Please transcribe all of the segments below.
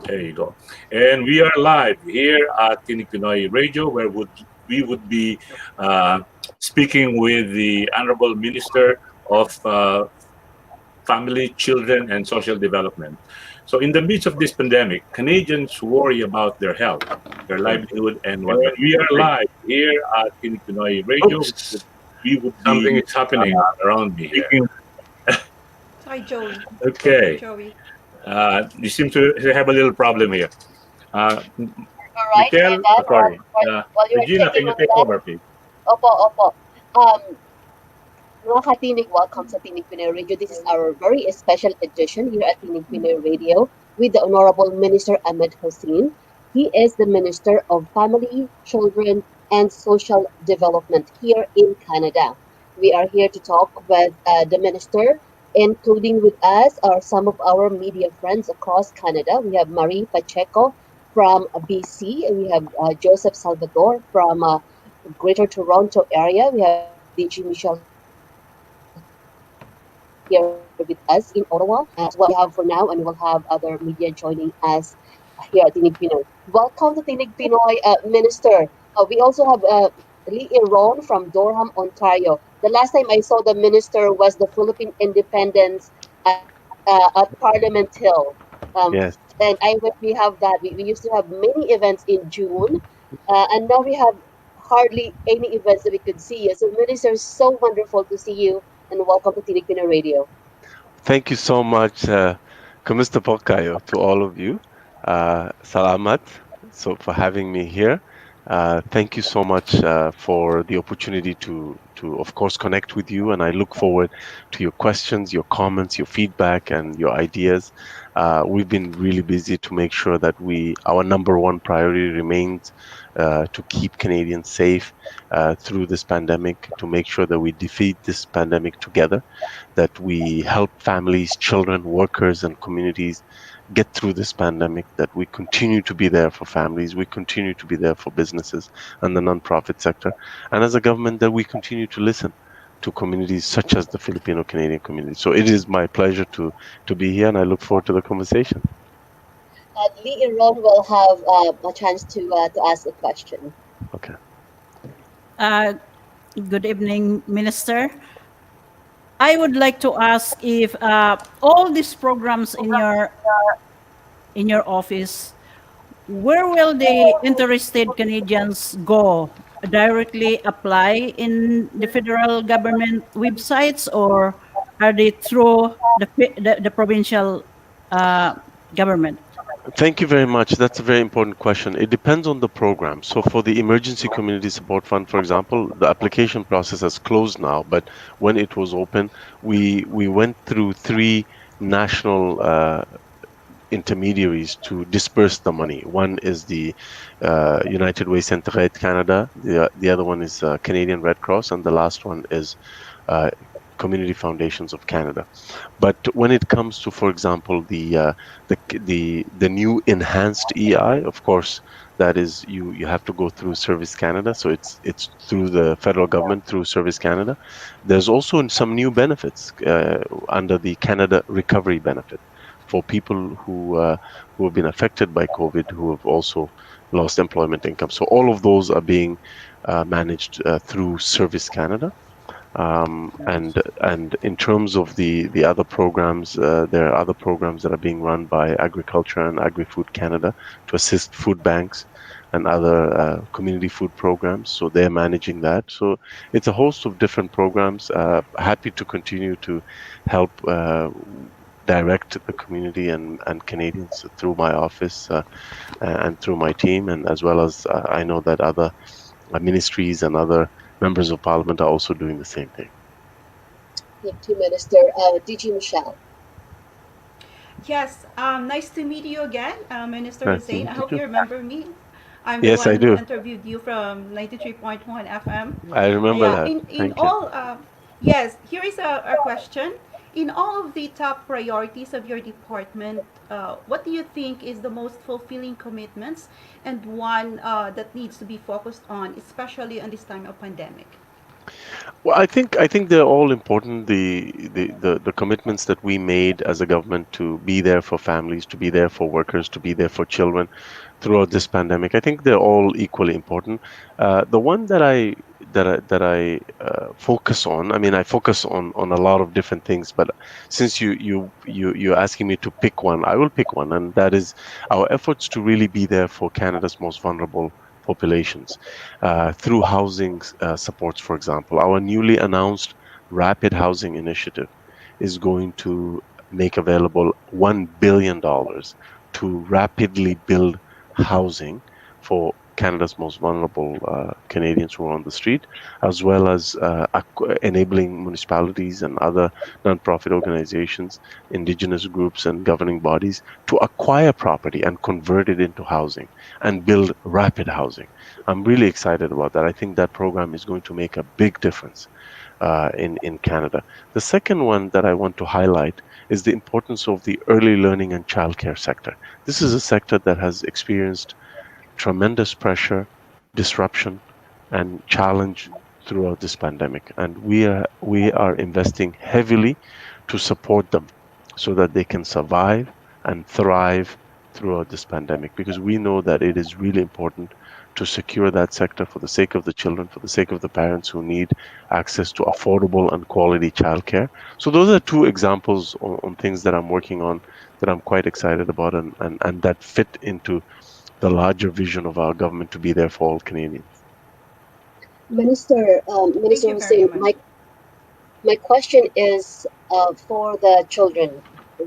There you go. And we are live here at Tinig Pinoy Radio, where we would be uh, speaking with the Honorable Minister of Family, Children, and Social Development. So, in the midst of this pandemic, Canadians worry about their health, their livelihood, and whatnot. We are live here at Tinig Pinoy Radio. Oops, We would something be is happening around me here. speaking. Hi, Joey. Okay. Joey. You seem to have a little problem here. All right, Mikel, with that, sorry. while you're Regina, checking can you on take that, over, please? opo, opo. Mga katinig, welcome sa Tinig Pinoy Radio. This is our very special edition here at Tinig Pinoy Radio with the Honorable Minister Ahmed Hussen. He is the Minister of Family, Children, and Social Development here in Canada. We are here to talk with the Minister, including with us are some of our media friends across Canada. We have Marie Pacheco from BC, and we have Joseph Salvador from Greater Toronto area. We have DG Michelle here with us in Ottawa, as well as we have for now, and we will have other media joining us here at Tinig Pinoy. Welcome to Tinig Pinoy, Minister. We also have Lee Iron from Durham, Ontario. The last time I saw the minister was the Philippine Independence at Parliament Hill. Yes. And we have that. We used to have many events in June, and now we have hardly any events that we could see. So, Minister, so wonderful to see you, and welcome to Tinig Pinoy Radio. Thank you so much, Kumista Pokayo, to all of you. Salamat for having me here. Thank you so much for the opportunity to, of course, connect with you. And I look forward to your questions, your comments, your feedback, and your ideas. We've been really busy to make sure that our number one priority remains to keep Canadians safe through this pandemic, to make sure that we defeat this pandemic together, that we help families, children, workers, and communities get through this pandemic, that we continue to be there for families, we continue to be there for businesses and the nonprofit sector, and as a government that we continue to listen to communities such as the Filipino-Canadian community. So it is my pleasure to be here, and I look forward to the conversation. Lee and Ron will have a chance to ask a question. Okay. Uh, Good evening, Minister. I would like to ask if all these programs in your office, where will the interested Canadians go? Directly apply in the federal government websites, or are they through the provincial uh, government? Thank you very much. That's a very important question. It depends on the program. So for the Emergency Community Support Fund, for example, the application process has closed now, but when it was open, we went through three national intermediaries to disperse the money. One is the United Way Centre Canada, the other one is Canadian Red Cross, and the last one is uh, Community Foundations of Canada. But when it comes to, for example, the new enhanced EI, of course, that is you have to go through Service Canada, so it's through the federal government through Service Canada. There's also some new benefits under the Canada Recovery Benefit for people who have been affected by COVID, who have also lost employment income. So all of those are being managed through Service Canada. And in terms of the other programs, there are other programs that are being run by Agriculture and Agri-Food Canada to assist food banks and other community food programs. So they're managing that. So it's a host of different programs. Happy to continue to help direct the community and Canadians through my office and through my team, and as well as I know that other ministries and other members of parliament are also doing the same thing. Thank you, Minister. DG Michelle. Yes, nice to meet you again, Minister Nice to Hussein. I meet you hope too. you remember me. I'm the Yes, one I who do. interviewed you from 93.1 FM. I remember Yeah, that. in Thank you. all, yes, here is a question. In all of the top priorities of your department, what do you think is the most fulfilling commitments and one that needs to be focused on, especially on this time of pandemic? Well, I think they're all important. The commitments that we made as a government to be there for families, to be there for workers, to be there for children throughout this pandemic. I think they're all equally important. The one that I focus on. I mean, I focus on a lot of different things, but since you're asking me to pick one, I will pick one, and that is our efforts to really be there for Canada's most vulnerable populations through housing supports, for example. Our newly announced Rapid Housing Initiative is going to make available $1 billion to rapidly build housing for Canada's most vulnerable Canadians who are on the street, as well as enabling municipalities and other nonprofit organizations, indigenous groups, and governing bodies to acquire property and convert it into housing and build rapid housing. I'm really excited about that. I think that program is going to make a big difference in Canada. The second one that I want to highlight is the importance of the early learning and childcare sector. This is a sector that has experienced tremendous pressure, disruption, and challenge throughout this pandemic, and we are investing heavily to support them so that they can survive and thrive throughout this pandemic, because we know that it is really important to secure that sector for the sake of the children, for the sake of the parents who need access to affordable and quality childcare. So those are two examples on things that I'm working on that I'm quite excited about, and that fit into the larger vision of our government to be there for all Canadians. Thank Minister you very Hussein, much. my question is for the children.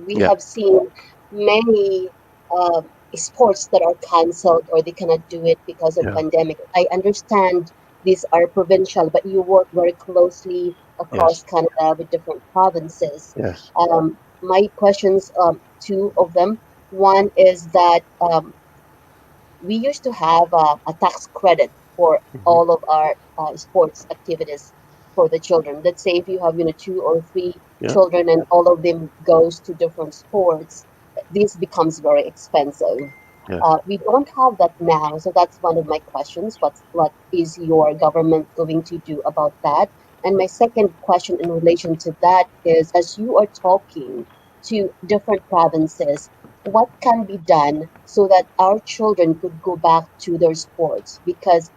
We Yeah, have seen many uh, sports that are cancelled or they cannot do it because of yeah, pandemic. I understand these are provincial, but you work very closely across yes, Canada with different provinces. yes. My questions, two of them. One is that we used to have a tax credit for Hmm. all of our sports activities for the children. Let's say if you have two or three Yeah, children and all of them goes to different sports, this becomes very expensive. yeah. We don't have that now, so that's one of my questions. What is your government going to do about that? And my second question in relation to that is, as you are talking to different provinces, what can be done so that our children could go back to their sports? Because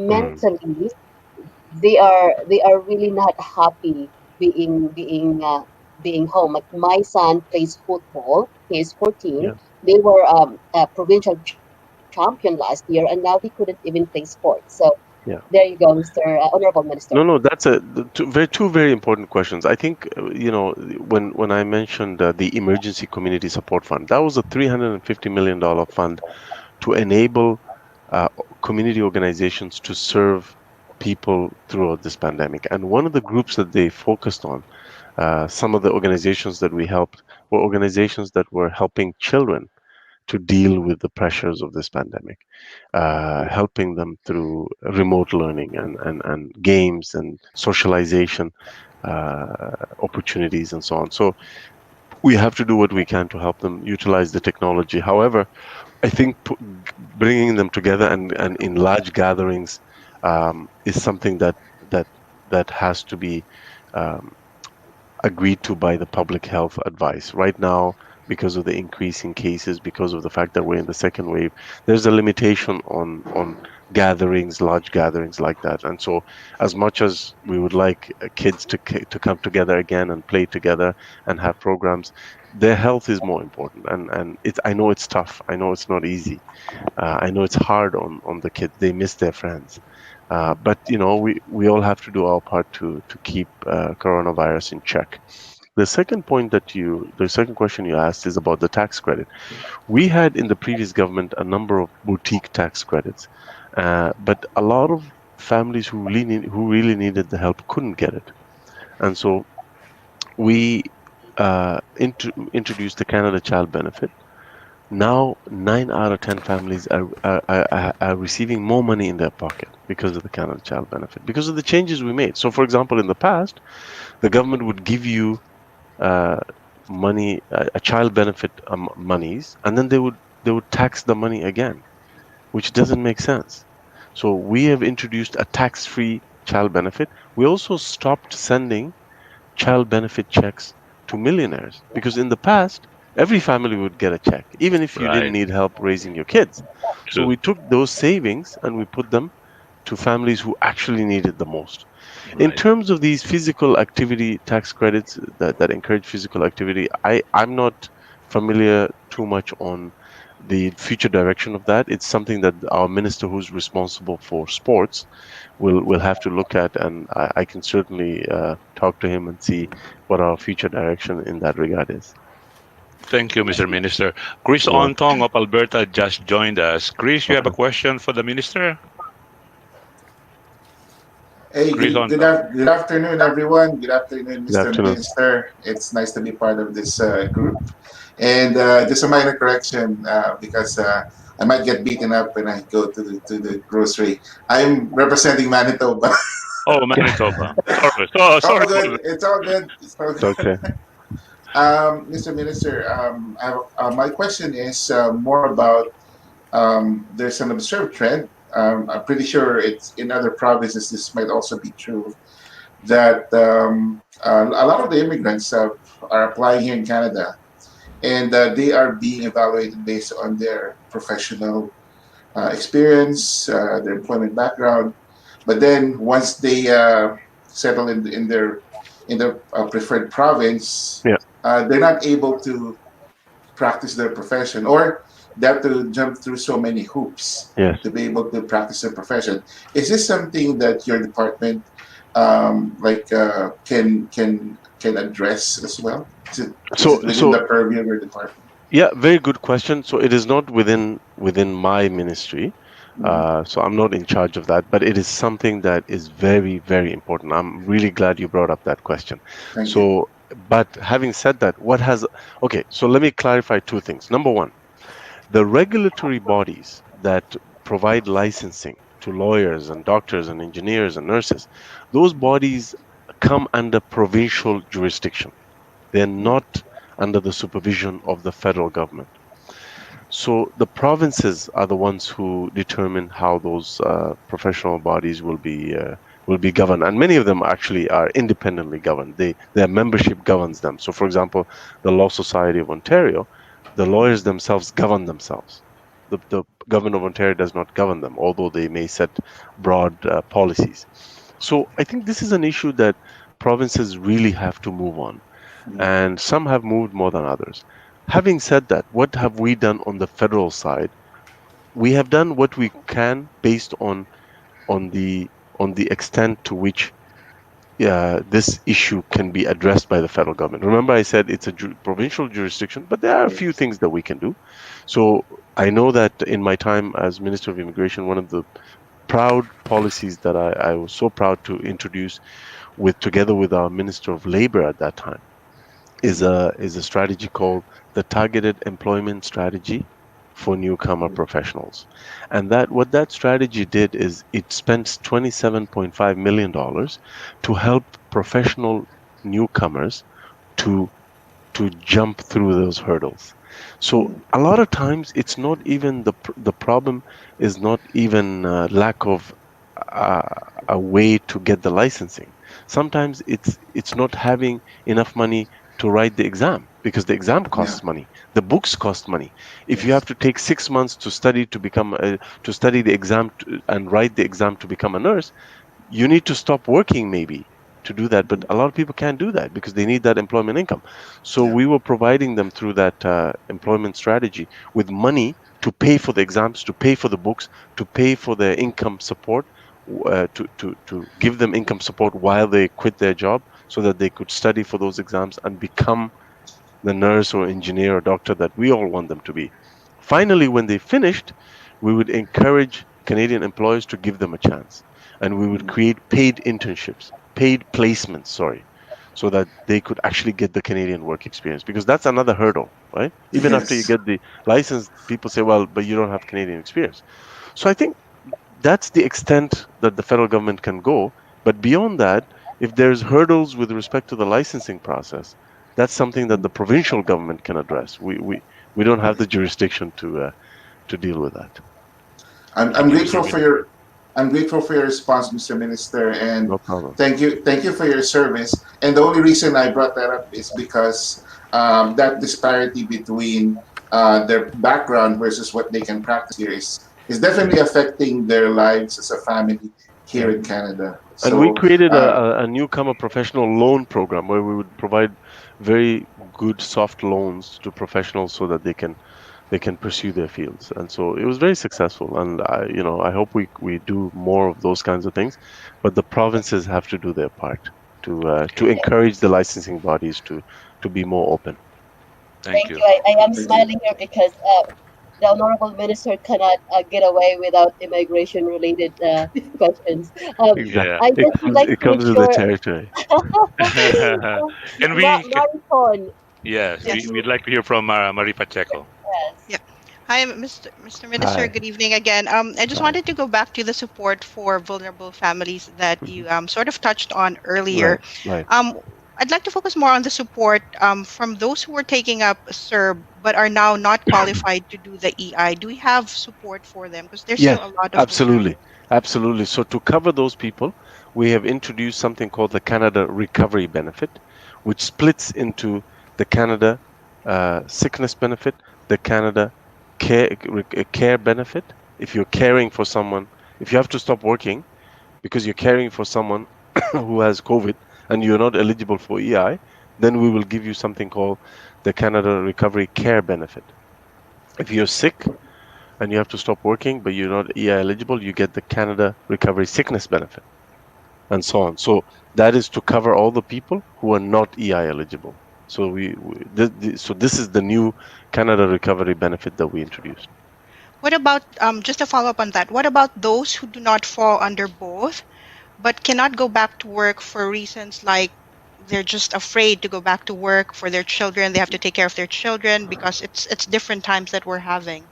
Mm, mentally, they are really not happy being home. Like my son plays football. He is 14. yeah, They were a provincial champion last year, and now they couldn't even play sports. So there yeah. you go, Mr. Honorable Minister. No, that's two very important questions. I think when I mentioned the Emergency Community Support Fund, that was a $350 million fund to enable uh, community organizations to serve people throughout this pandemic. And one of the groups that they focused on, some of the organizations that we helped, were organizations that were helping children to deal with the pressures of this pandemic, helping them through remote learning and games and socialization opportunities and so on. So we have to do what we can to help them utilize the technology. However, I think bringing them together and in large gatherings is something that that has to be um, agreed to by the public health advice. Right now, because of the increase in cases, because of the fact that we're in the second wave, there's a limitation on gatherings, large gatherings like that. And so, as much as we would like kids to come together again and play together and have programs, their health is more important. And it's I know it's tough. I know it's not easy. I know it's hard on the kids. They miss their friends. But we all have to do our part to keep coronavirus in check. The second question you asked is about the tax credit. We had in the previous government a number of boutique tax credits, but a lot of families who really needed the help couldn't get it, and so we introduced the Canada Child Benefit. Now, 9 out of 10 families are receiving more money in their pocket because of the Canada Child Benefit, because of the changes we made. So, for example, in the past, the government would give you uh, money, a child benefit monies, and then they would tax the money again, which doesn't make sense. So we have introduced a tax-free child benefit, we also stopped sending child benefit checks to millionaires, because in the past every family would get a check even if you didn't Right. need help raising your kids. So True. we took those savings and we put them to families who actually need it the most. In Right. terms of these physical activity tax credits that encourage physical activity, I'm not familiar too much on the future direction of that. It's something that our minister, who's responsible for sports, will have to look at, and I can certainly talk to him and see what our future direction in that regard is. Thank you, Mr. Minister. Chris Well, Ontong of Alberta just joined us. Chris, you have a okay. question for the minister? Hey, Chris Ontong. good afternoon, everyone. Good afternoon, Good Mr. afternoon. Minister. It's nice to be part of this group. And just a minor correction because I might get beaten up when I go to the grocery. I'm representing Manitoba. Oh, Manitoba. Sorry. So All sorry for good. that. It's all good. It's all It's good. okay. Mr. Minister, my question is more about there's an observed trend. I'm pretty sure it's in other provinces. This might also be true that a lot of the immigrants are applying here in Canada, and they are being evaluated based on their professional experience, their employment background. But then once they settle in their preferred province, Yeah. they're not able to practice their profession, or they have to jump through so many hoops Yes. to be able to practice their profession. Is this something that your department can address as well? Is So it within so the purview of your department? yeah, very good question. So it is not within my ministry. Mhm. So I'm not in charge of that, but it is something that is very, very important. I'm really glad you brought up that question. Thank you. So, but having said that, okay, so let me clarify two things. Number one, the regulatory bodies that provide licensing to lawyers and doctors and engineers and nurses, those bodies come under provincial jurisdiction. They're not under the supervision of the federal government. So the provinces are the ones who determine how those professional bodies will be governed, and many of them actually are independently governed. Their membership governs them. So, for example, the Law Society of Ontario, the lawyers themselves govern themselves. The government of Ontario does not govern them, although they may set broad policies. So I think this is an issue that provinces really have to move on, Mhm. and some have moved more than others. Having said that, what have we done on the federal side? We have done what we can based on the on the extent to which this issue can be addressed by the federal government. Remember, I said it's a provincial jurisdiction, but there are a few Yes. things that we can do. So I know that in my time as Minister of Immigration, one of the proud policies that I was so proud to introduce together with our Minister of Labor at that time is a strategy called the Targeted Employment Strategy for Newcomer Professionals. And that what that strategy did is it spent $27.5 million to help professional newcomers to to jump through those hurdles. So a lot of times it's not even the problem is not even lack of uh, a way to get the licensing. Sometimes it's not having enough money to write the exam, because the exam Yeah. costs money, the books cost money. If you Yes. have to take 6 months to study to study the exam and write the exam to become a nurse, you need to stop working maybe to do that. But a lot of people can't do that because they need that employment income. So Yeah. we were providing them through that employment strategy with money to pay for the exams, to pay for the books, to pay for their income support, to give them income support while they quit their job, so that they could study for those exams and become the nurse or engineer or doctor that we all want them to be. Finally, when they finished, we would encourage Canadian employers to give them a chance. And we would Mhm. create paid internships, paid placements, sorry, so that they could actually get the Canadian work experience. Because that's another hurdle, right? Even after you Yes. get the license, people say, well, but you don't have Canadian experience. So I think that's the extent that the federal government can go. But beyond that, if there's hurdles with respect to the licensing process, that's something that the provincial government can address. We don't have the jurisdiction to deal with that. I'm Thank you, Mr. grateful for your Minister. I'm grateful for your response, Mr. Minister, and No problem. thank you for your service. And the only reason I brought that up is because that disparity between their background versus what they can practice here is definitely affecting their lives as a family here in Canada. And we So, created a newcomer professional loan program where we would provide very good soft loans to professionals so that they can pursue their fields. And so it was very successful. And I hope we do more of those kinds of things. But the provinces have to do their part to encourage the licensing bodies to be more open. Thank you. I am smiling here because the Honorable Minister cannot get away without immigration-related questions. Yeah. I just would like It to make comes with the sure, territory. And Maricon, yes, Yes. we'd like to hear from Marie Pacheco. yes. Hi, Mr. Minister. Hi. Good evening again. I just Hi. wanted to go back to the support for vulnerable families that you sort of touched on earlier. Right. I'd like to focus more on the support from those who are taking up SERB but are now not qualified to do the EI. Do we have support for them? Because there's Yes, still a lot of absolutely. So to cover those people, we have introduced something called the Canada Recovery Benefit, which splits into the Canada sickness benefit, the Canada care benefit. If you're caring for someone, if you have to stop working because you're caring for someone who has COVID and you're not eligible for EI, then we will give you something called the Canada Recovery Care Benefit. If you're sick and you have to stop working but you're not EI eligible, you get the Canada Recovery Sickness Benefit, and so on. So that is to cover all the people who are not EI eligible. So this is the new Canada Recovery Benefit that we introduced. What about, just a follow up on that, what about those who do not fall under both but cannot go back to work for reasons like they're just afraid to go back to work for their children, they have to take care of their children because it's different times that we're having?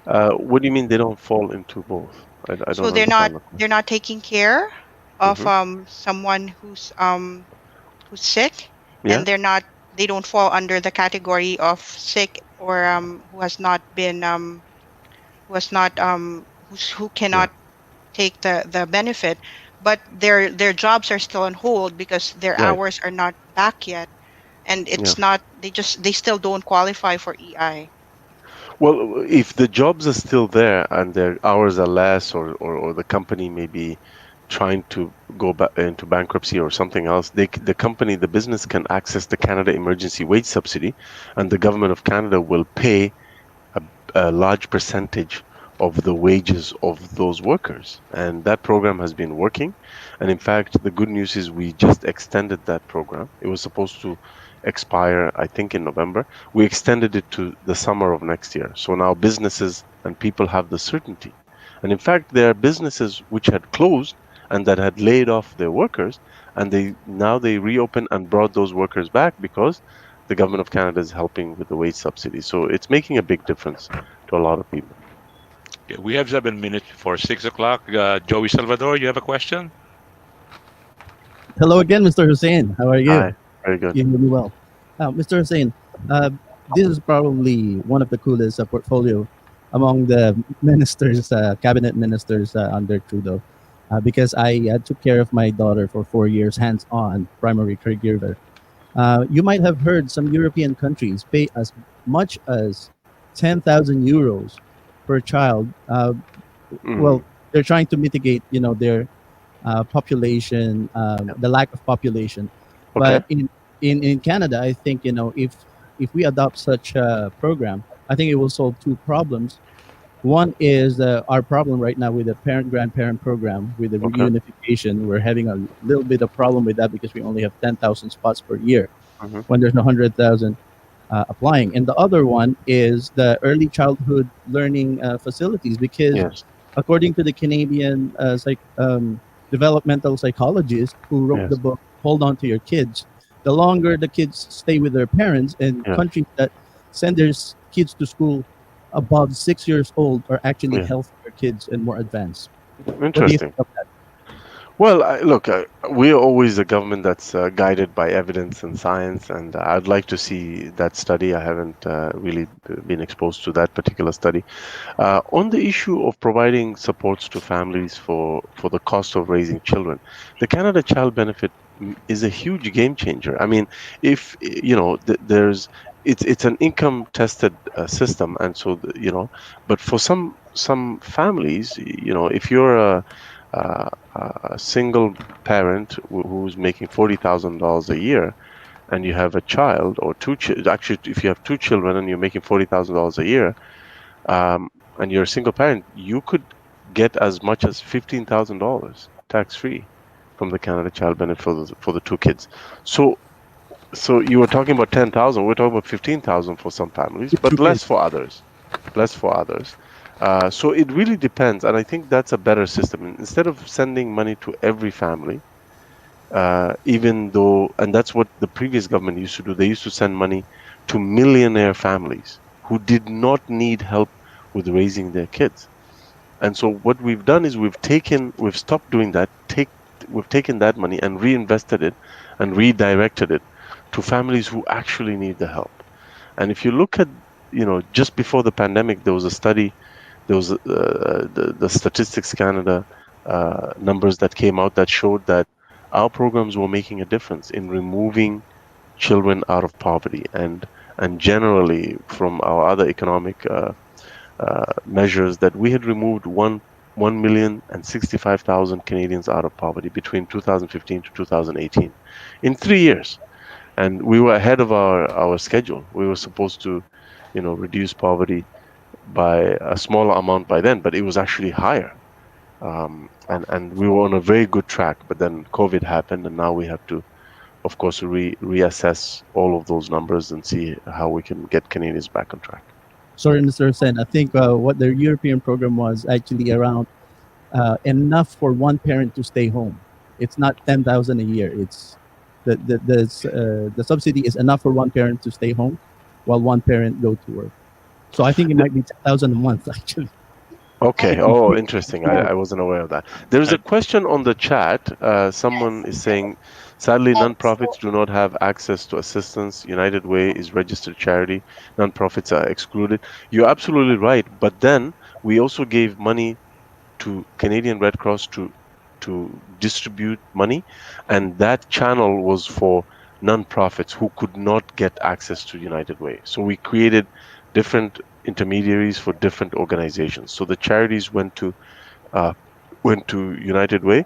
What do you mean they don't fall into both? I don't So they're understand not the they're not taking care of Mhm. someone who's sick, Yeah, and they don't fall under the category of sick or who has not been who has not who yeah, cannot take the benefit, but their jobs are still on hold because their right. hours are not back yet, and Yeah. it's not they still don't qualify for EI. Well, if the jobs are still there and their hours are less, or the company may be trying to go back into bankruptcy or something else, the business can access the Canada Emergency Wage Subsidy, and the government of Canada will pay a large percentage of the wages of those workers. And that program has been working. And in fact, the good news is we just extended that program. It was supposed to expire, I think, in November. We extended it to the summer of next year. So now businesses and people have the certainty. And in fact, there are businesses which had closed and that had laid off their workers, and they reopened and brought those workers back because the government of Canada is helping with the wage subsidy. So it's making a big difference to a lot of people. Okay, we have 7 minutes before 6 o'clock. Joey Salvador, you have a question? Hello again, Mr. Hussein. How are you? Hi, very good. You hear me well. Mr. Hussein, this is probably one of the coolest portfolio among the ministers, cabinet ministers under Trudeau, because I took care of my daughter for 4 years, hands-on primary caregiver. You might have heard some European countries pay as much as 10,000 euros per child. Well, they're trying to mitigate, their population, the lack of population. Okay. But in Canada, I think if we adopt such a program, I think it will solve two problems. One is our problem right now with the parent-grandparent program with the Okay. reunification. We're having a little bit of problem with that because we only have 10,000 spots per year Mhm. when there's no 100,000 applying. And the other one is the early childhood learning facilities, because Yes. according to the Canadian developmental psychologist who wrote Yes. the book Hold On to Your Kids, the longer the kids stay with their parents, and Yeah. countries that send their kids to school above 6 years old are actually Yeah. healthier kids and more advanced. What do you Interesting. think of that? Well, look, we're always a government that's guided by evidence and science, and I'd like to see that study. I haven't really been exposed to that particular study. On the issue of providing supports to families for the cost of raising children, the Canada Child Benefit is a huge game changer. I mean, if there's it's an income tested system, and so but for some families, if you're a, a single parent who's making $40,000 a year, and you have a child or actually, if you have two children and you're making $40,000 a year, and you're a single parent, you could get as much as $15,000 tax-free from the Canada Child Benefit for the two kids. So you were talking about 10,000. We're talking about 15,000 for some families, but less for others. Less for others. So it really depends, and I think that's a better system. Instead of sending money to every family, even though, and that's what the previous government used to do. They used to send money to millionaire families who did not need help with raising their kids. And so what we've done is we've stopped doing that. We've taken that money and reinvested it and redirected it to families who actually need the help. And if you look at, just before the pandemic, there was a study, there was the Statistics Canada numbers that came out that showed that our programs were making a difference in removing children out of poverty, and generally from our other economic measures, that we had removed 1,065,000 Canadians out of poverty between 2015 to 2018 in 3 years. And we were ahead of our schedule. We were supposed to, reduce poverty by a smaller amount by then, but it was actually higher. And we were on a very good track, but then COVID happened, and now we have to, of course, reassess all of those numbers and see how we can get Canadians back on track. Sorry, Mr. Hussein. I think what the European program was actually around enough for one parent to stay home. It's not 10,000 a year. It's the subsidy is enough for one parent to stay home while one parent go to work. So I think it might be 10,000 a month actually. Okay. Oh, interesting. I wasn't aware of that. There's a question on the chat. Someone is saying, sadly, nonprofits do not have access to assistance. United Way is registered charity. Nonprofits are excluded. You're absolutely right. But then we also gave money to Canadian Red Cross to distribute money, and that channel was for nonprofits who could not get access to United Way. So we created different intermediaries for different organizations. So the charities went to United Way.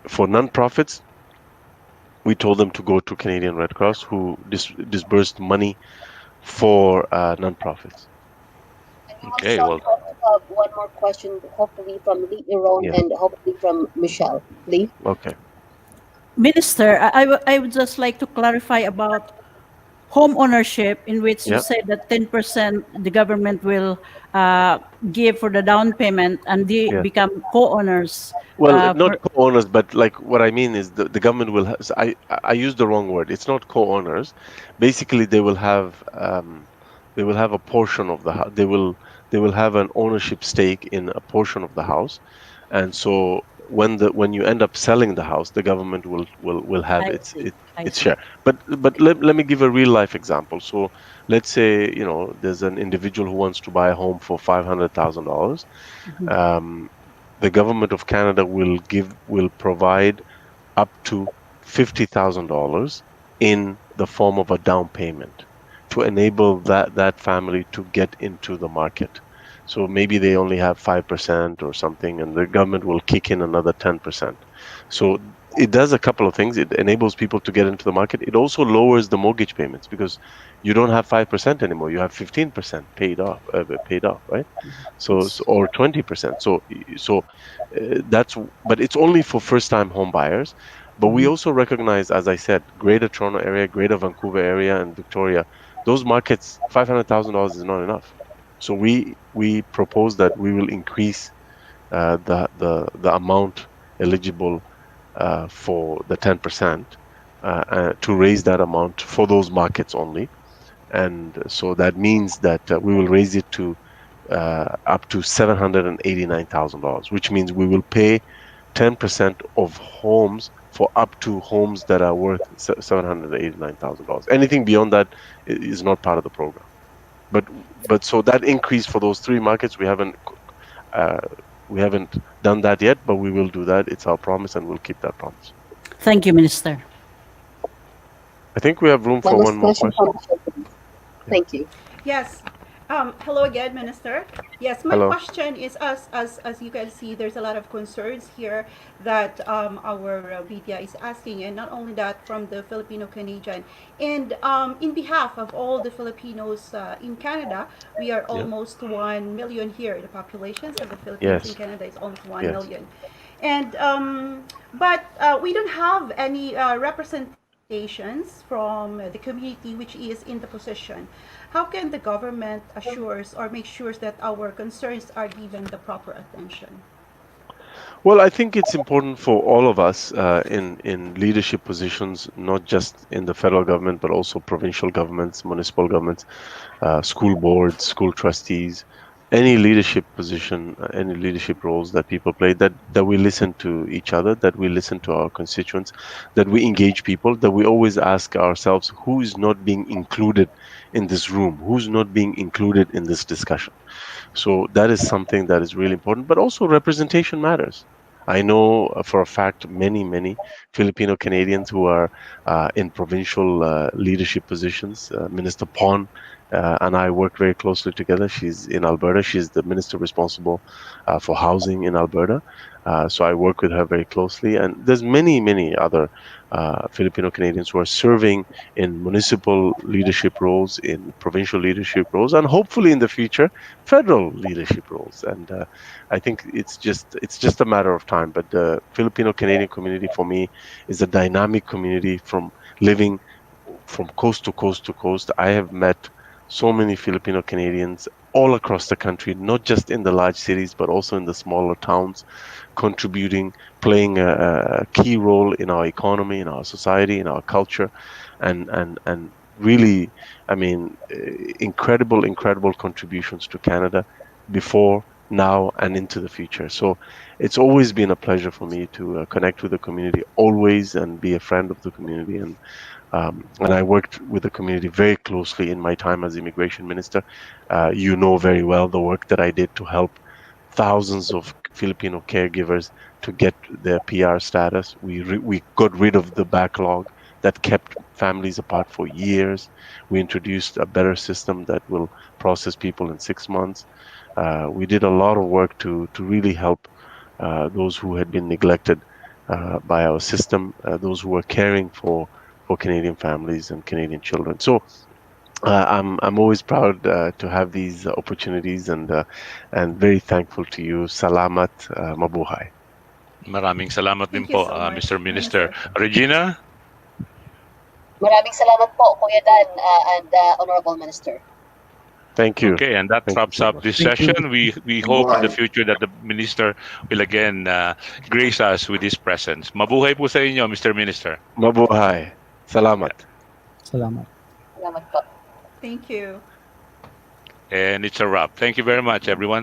For nonprofits, we told them to go to Canadian Red Cross, who disbursed money for nonprofits. Okay, well, one more question, hopefully from Lee Iron and hopefully from Michelle. Lee? Okay. Minister, I would just like to clarify about home ownership, in which you said that 10% the government will give for the down payment, and they become co-owners. Well, not co-owners, but like what I mean is the government will have, I used the wrong word. It's not co-owners. Basically, they will have a portion of the house. They will have an ownership stake in a portion of the house, and so when you end up selling the house, the government will have its share. But let me give a real life example. So let's say there's an individual who wants to buy a home for $500,000. The government of Canada will provide up to $50,000 in the form of a down payment to enable that family to get into the market. So maybe they only have 5% or something, and the government will kick in another 10%. So it does a couple of things. It enables people to get into the market. It also lowers the mortgage payments because you don't have 5% anymore. You have 15% paid off, right? So or 20%. So but it's only for first-time home buyers. But we also recognize, as I said, Greater Toronto Area, Greater Vancouver Area, and Victoria. Those markets, $500,000 is not enough. So we propose that we will increase the amount eligible for the 10% to raise that amount for those markets only, and so that means that we will raise it to up to $789,000, which means we will pay 10% of homes for up to homes that are worth $789,000. Anything beyond that is not part of the program. But so that increase for those three markets, uh, we haven't done that yet, but we will do that. It's our promise, and we'll keep that promise. Thank you, Minister. I think we have room for one more question. Thank you. Yes. Hello again, Minister. Yes, my Hello. question is, as you can see, there's a lot of concerns here that our media is asking, and not only that, from the Filipino-Canadian. And in behalf of all the Filipinos in Canada, we are almost 1 million here. The populations of the Philippines in Yes. Canada is almost 1 Yes. million. And but we don't have any representations from the community which is in the position. How can the government assures or make sure that our concerns are given the proper attention? Well, I think it's important for all of us in leadership positions, not just in the federal government, but also provincial governments, municipal governments, school boards, school trustees, any leadership position, any leadership roles that people play, that we listen to each other, that we listen to our constituents, that we engage people, that we always ask ourselves who is not being included in this room, who's not being included in this discussion. So that is something that is really important, but also representation matters. I know for a fact many Filipino Canadians who are in provincial leadership positions. Minister Pon and I work very closely together. She's in Alberta. She's the minister responsible for housing in Alberta. So I work with her very closely. And there's many other Filipino Canadians who are serving in municipal leadership roles, in provincial leadership roles, and hopefully in the future, federal leadership roles. And I think it's just a matter of time. But the Filipino Canadian community for me is a dynamic community from living from coast to coast to coast. I have met so many Filipino Canadians all across the country, not just in the large cities, but also in the smaller towns, contributing, playing a key role in our economy, in our society, in our culture, and really, I mean, incredible contributions to Canada before, now, and into the future. So it's always been a pleasure for me to connect with the community, always, and be a friend of the community. And I worked with the community very closely in my time as immigration minister. You know very well the work that I did to help thousands of Filipino caregivers to get their PR status. We got rid of the backlog that kept families apart for years. We introduced a better system that will process people in 6 months. We did a lot of work to really help those who had been neglected by our system, those who were caring for Canadian families and Canadian children. So I'm always proud to have these opportunities, and very thankful to you. Salamat, mabuhay. Maraming salamat din Thank you po, so much, Mr. Minister. Regina? Maraming salamat po, Kuya Dan and Honorable Minister. Thank you. Okay, and that Thank you wraps so up much. this Thank you. session. We hope in the Mabuhay. future that the Minister will again grace us with his presence. Mabuhay po sa inyo, Mr. Minister. Mabuhay. Salamat. Salamat. Salamat po. Thank you. And it's a wrap. Thank you very much, everyone.